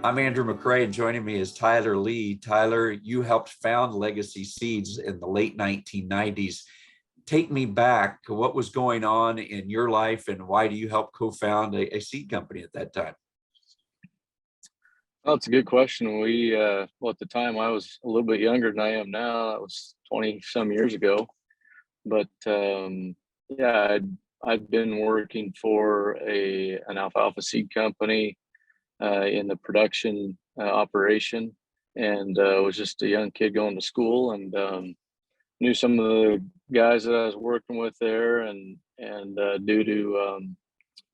I'm Andrew McCray, and joining me is Tyler Lee. Tyler, you helped found Legacy Seeds in the late 1990s. Take me back. What was going on in your life, and why do you help co-found a seed company at that time? Well, that's a good question. Well, at the time I was a little bit younger than I am now. That was 20 some years ago. But yeah, I'd been working for an alfalfa seed company in the production operation, and was just a young kid going to school, and knew some of the guys that I was working with there, and due to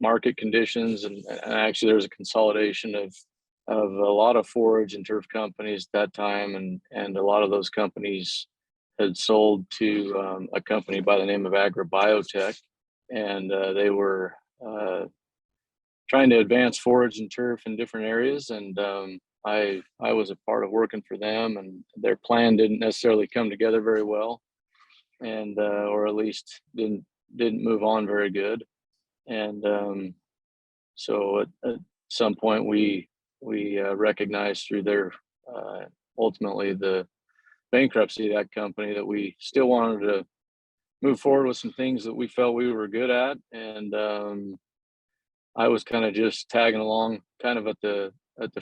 market conditions, and actually there was a consolidation of a lot of forage and turf companies at that time, and a lot of those companies had sold to a company by the name of AgriBiotech, and they were trying to advance forage and turf in different areas, and I was a part of working for them, and their plan didn't necessarily come together very well, and or at least didn't move on very good, and so at some point we recognized through their ultimately the bankruptcy of that company that we still wanted to move forward with some things that we felt we were good at, and I was kind of just tagging along kind of at the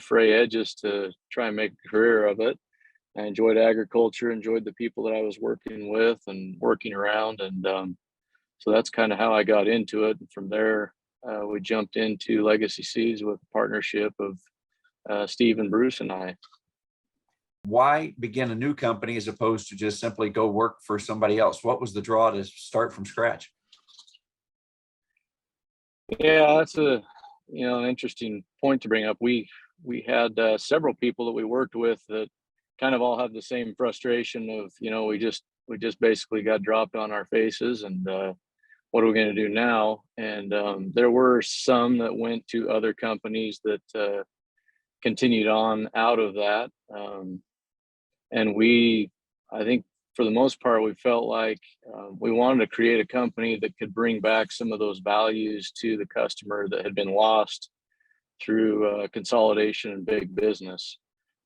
fray edges to try and make a career of it. I enjoyed agriculture, enjoyed the people that I was working with and working around, and so that's kind of how I got into it. And from there, we jumped into Legacy Seeds with a partnership of Steve and Bruce and I. Why begin a new company as opposed to just simply go work for somebody else? What was the draw to start from scratch? Yeah, that's an interesting point to bring up. We had several people that we worked with that kind of all had the same frustration of, we just basically got dropped on our faces, and what are we going to do now? And there were some that went to other companies that continued on out of that. And I think for the most part, we felt like we wanted to create a company that could bring back some of those values to the customer that had been lost through consolidation and big business.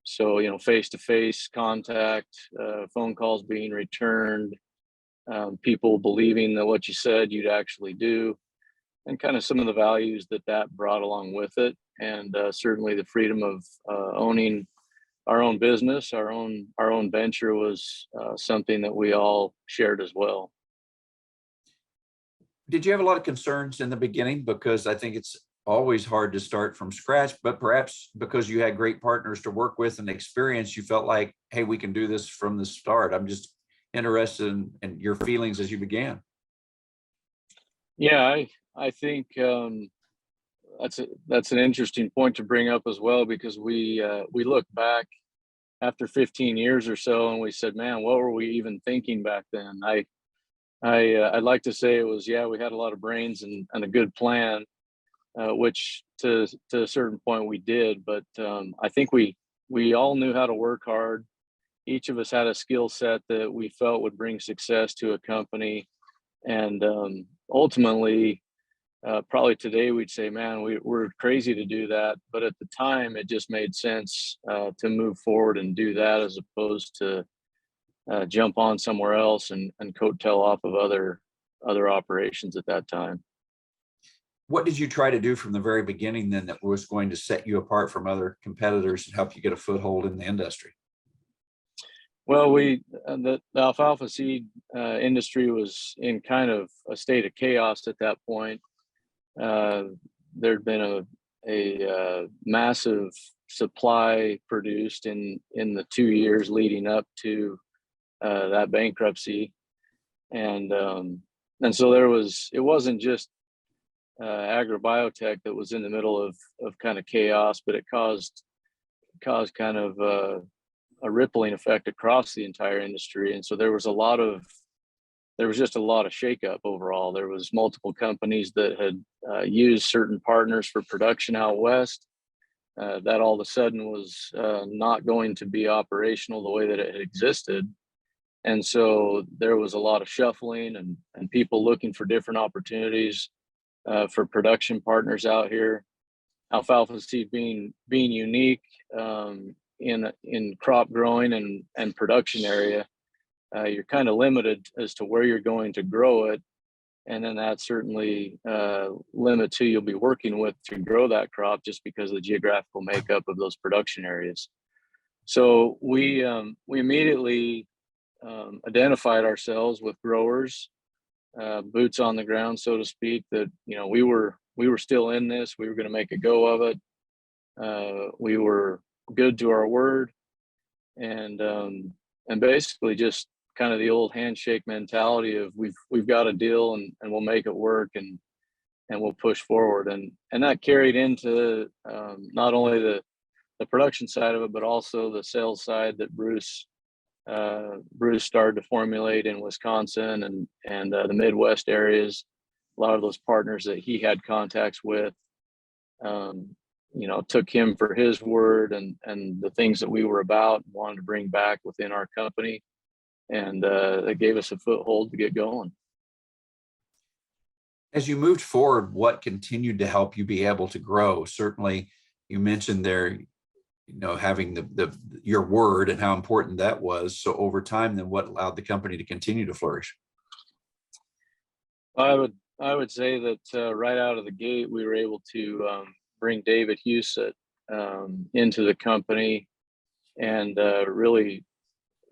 So, face-to-face contact, phone calls being returned, people believing that what you said you'd actually do, and kind of some of the values that brought along with it. And certainly the freedom of owning our own business, our own venture was something that we all shared as well. Did you have a lot of concerns in the beginning? Because I think it's always hard to start from scratch, but perhaps because you had great partners to work with and experience, you felt like, hey, we can do this from the start. I'm just interested in your feelings as you began. Yeah, I think that's an interesting point to bring up as well, because we look back after 15 years or so, and we said, man, what were we even thinking back then? I'd like to say it was, yeah, we had a lot of brains and a good plan, which to a certain point we did, but I think we all knew how to work hard. Each of us had a skill set that we felt would bring success to a company, and ultimately, probably today we'd say, man, we're crazy to do that, but at the time it just made sense to move forward and do that, as opposed to jump on somewhere else and coattail off of other operations at that time. What did you try to do from the very beginning then that was going to set you apart from other competitors and help you get a foothold in the industry? Well, the alfalfa seed industry was in kind of a state of chaos at that point. There'd been a massive supply produced in the 2 years leading up to that bankruptcy, and so it wasn't just AgriBiotech that was in the middle of kind of chaos, but it caused kind of a rippling effect across the entire industry, and so there was just a lot of shakeup overall. There was multiple companies that had used certain partners for production out west. That all of a sudden was not going to be operational the way that it had existed. And so there was a lot of shuffling and people looking for different opportunities for production partners out alfalfa seed being unique in crop growing and production area, you're kind of limited as to where you're going to grow it, and then that certainly limits who you'll be working with to grow that crop, just because of the geographical makeup of those production areas. So we immediately identified ourselves with growers, boots on the ground, so to speak, that we were still in this. We were going to make a go of it. We were good to our word, and basically just kind of the old handshake mentality of we've got a deal, and we'll make it work, and we'll push forward, and that carried into not only the production side of it, but also the sales side that Bruce started to formulate in Wisconsin and the Midwest areas. A lot of those partners that he had contacts with, took him for his word and the things that we were about, wanted to bring back within our company, and that gave us a foothold to get going. As you moved forward, what continued to help you be able to grow? Certainly, you mentioned there, having your word and how important that was. So over time, then what allowed the company to continue to flourish? I would say that right out of the gate, we were able to bring David Husett into the company and really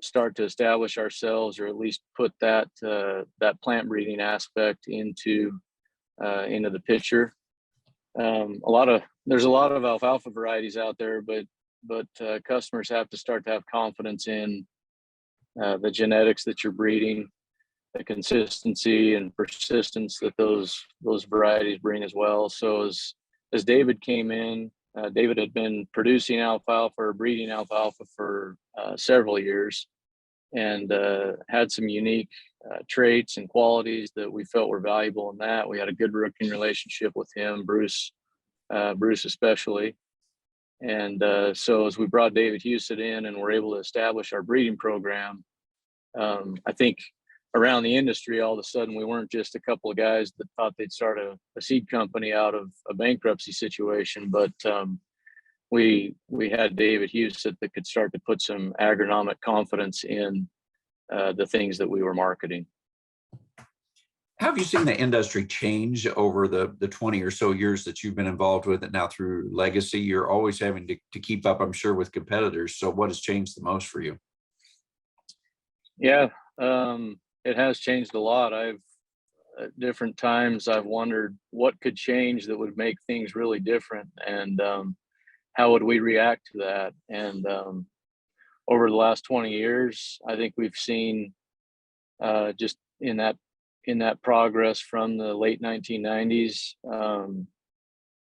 start to establish ourselves, or at least put that plant breeding aspect into the picture. There's a lot of alfalfa varieties out there, but customers have to start to have confidence in the genetics that you're breeding, the consistency and persistence that those varieties bring as well. So as David came in, David had been producing alfalfa or breeding alfalfa for several years, and had some unique traits and qualities that we felt were valuable in that. We had a good working relationship with him, Bruce especially. And so as we brought David Husett in and were able to establish our breeding program, I think around the industry, all of a sudden, we weren't just a couple of guys that thought they'd start a seed company out of a bankruptcy situation, but we had David Husett that could start to put some agronomic confidence in the things that we were marketing. How have you seen the industry change over the 20 or so years that you've been involved with it now through Legacy? You're always having to keep up, I'm sure, with competitors. So what has changed the most for you? Yeah, it has changed a lot. At different times I've wondered what could change that would make things really different, and how would we react to that? And over the last 20 years, I think we've seen just in that progress from the late 1990s,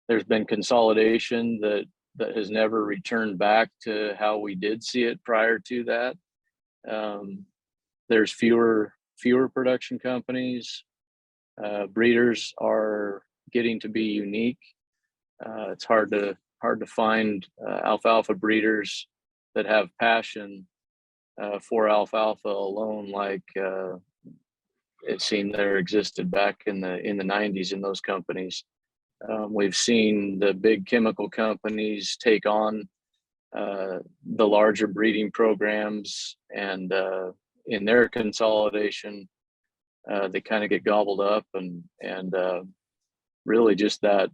there's been consolidation that has never returned back to how we did see it prior to that. There's fewer production companies. Breeders are getting to be unique. It's hard to find alfalfa breeders that have passion for alfalfa alone, like it seemed there existed back in the 90s in those companies. We've seen the big chemical companies take on the larger breeding programs, and in their consolidation, they kind of get gobbled up, and really just that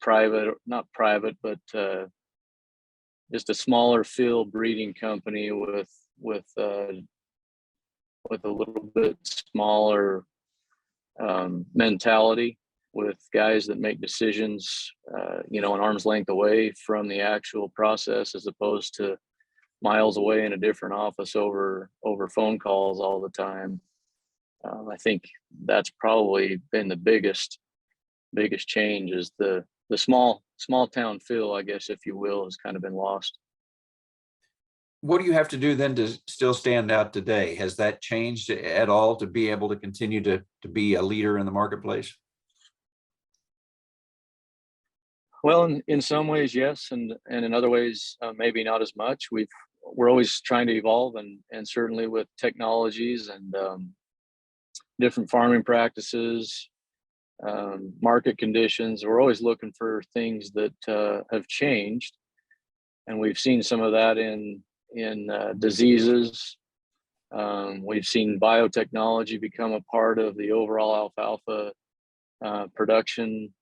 private, not private, but just a smaller field breeding company with a little bit smaller mentality, with guys that make decisions, an arm's length away from the actual process, as opposed to miles away in a different office over phone calls all the time. I think that's probably been the biggest change, is the small town feel, I guess, if you will, has kind of been lost. What do you have to do then to still stand out today? Has that changed at all to be able to continue to be a leader in the marketplace? Well, in some ways, yes, and in other ways, maybe not as much. We're always trying to evolve, and certainly with technologies and different farming practices, market conditions. We're always looking for things that have changed, and we've seen some of that in diseases. We've seen biotechnology become a part of the overall alfalfa production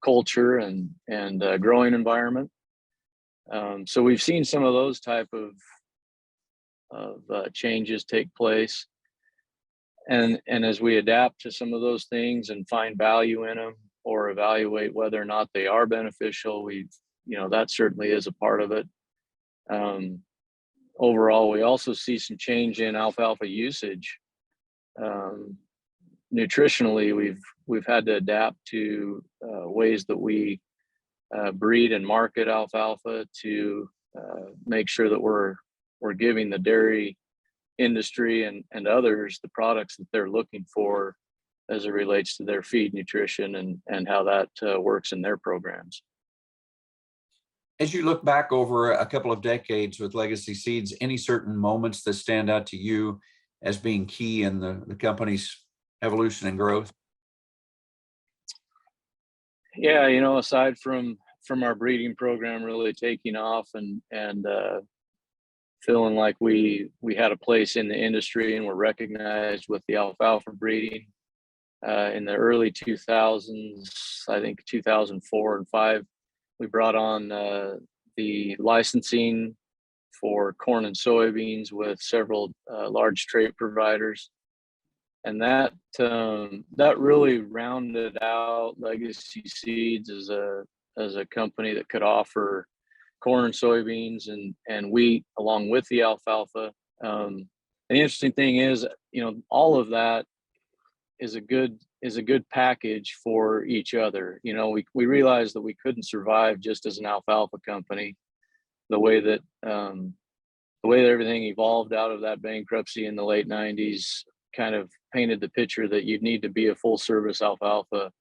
culture and growing environment. So we've seen some of those type of changes take place, and as we adapt to some of those things and find value in them or evaluate whether or not they are beneficial, that certainly is a part of it. Overall, we also see some change in alfalfa usage. Nutritionally, we've had to adapt to ways that we breed and market alfalfa to make sure that we're giving the dairy industry and others the products that they're looking for as it relates to their feed nutrition and how that works in their programs. As you look back over a couple of decades with Legacy Seeds, any certain moments that stand out to you as being key in the company's evolution and growth? Yeah, aside from our breeding program really taking off and feeling like we had a place in the industry and were recognized with the alfalfa breeding in the early 2000s, I think 2004 and 5, we brought on the licensing for corn and soybeans with several large trait providers, and that really rounded out Legacy Seeds as a company that could offer corn and soybeans and wheat along with the alfalfa. The interesting thing is, all of that is a good package for each other. We realized that we couldn't survive just as an alfalfa company. The way that everything evolved out of that bankruptcy in the late 90s kind of painted the picture that you'd need to be a full service alfalfa,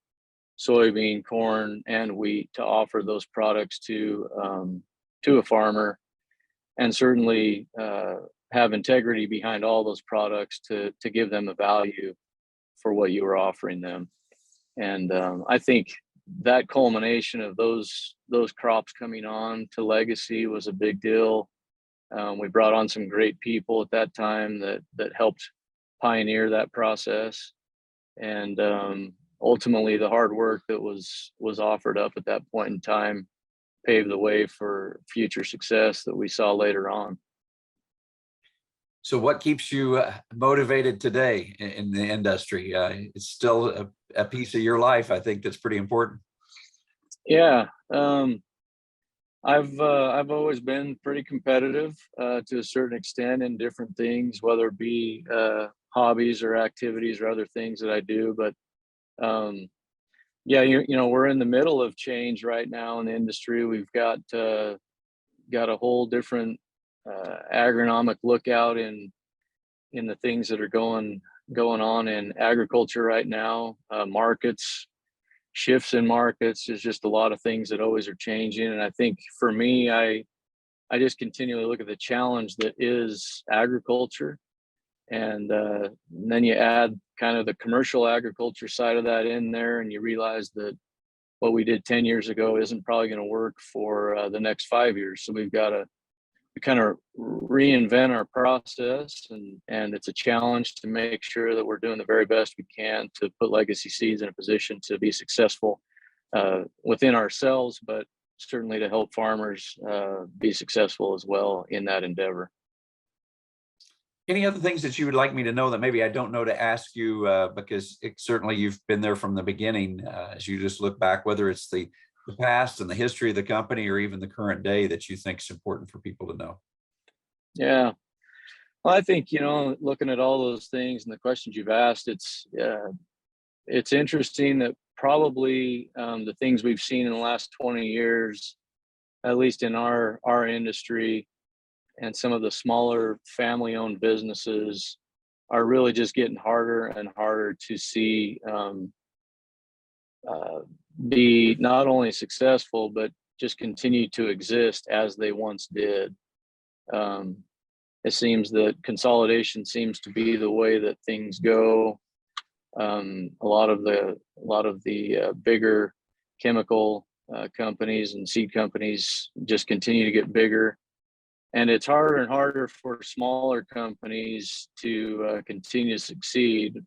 soybean, corn, and wheat to offer those products to a farmer, and certainly have integrity behind all those products to give them a value for what you were offering them. And I think that culmination of those crops coming on to Legacy was a big deal. We brought on some great people at that time that helped pioneer that process, and ultimately the hard work that was offered up at that point in time paved the way for future success that we saw later on. So what keeps you motivated today in the industry? It's still a piece of your life, I think, that's pretty important. Yeah. I've always been pretty competitive to a certain extent in different things, whether it be hobbies or activities or other things that I do. But yeah, we're in the middle of change right now in the industry. We've got a whole different agronomic lookout in the things that are going on in agriculture right now. Shifts in markets. There's just a lot of things that always are changing, and I think for me, I just continually look at the challenge that is agriculture, and then you add kind of the commercial agriculture side of that in there, and you realize that what we did 10 years ago isn't probably going to work for the next 5 years. So we've got to kind of reinvent our process, and it's a challenge to make sure that we're doing the very best we can to put Legacy Seeds in a position to be successful within ourselves, but certainly to help farmers be successful as well in that endeavor. Any other things that you would like me to know that maybe I don't know to ask you, because certainly you've been there from the beginning, as you just look back, whether it's the past and the history of the company or even the current day that you think is important for people to know? Yeah. Well, I think, looking at all those things and the questions you've asked, it's interesting that probably the things we've seen in the last 20 years, at least in our industry, and some of the smaller family-owned businesses are really just getting harder and harder to see be not only successful, but just continue to exist as they once did. It seems that consolidation seems to be the way that things go. A lot of the bigger chemical companies and seed companies just continue to get bigger, and it's harder and harder for smaller companies to continue to succeed.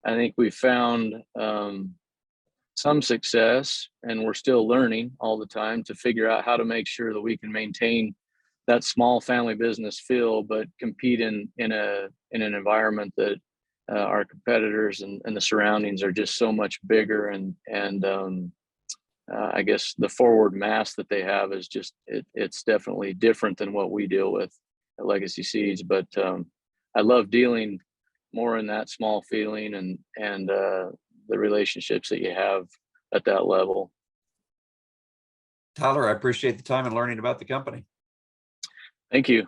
I think we found some success, and we're still learning all the time to figure out how to make sure that we can maintain that small family business feel, but compete in an environment that our competitors and the surroundings are just so much bigger, and I guess the forward mass that they have is just it's definitely different than what we deal with at Legacy Seeds. But I love dealing more in that small feeling and the relationships that you have at that level. Tyler, I appreciate the time and learning about the company. Thank you.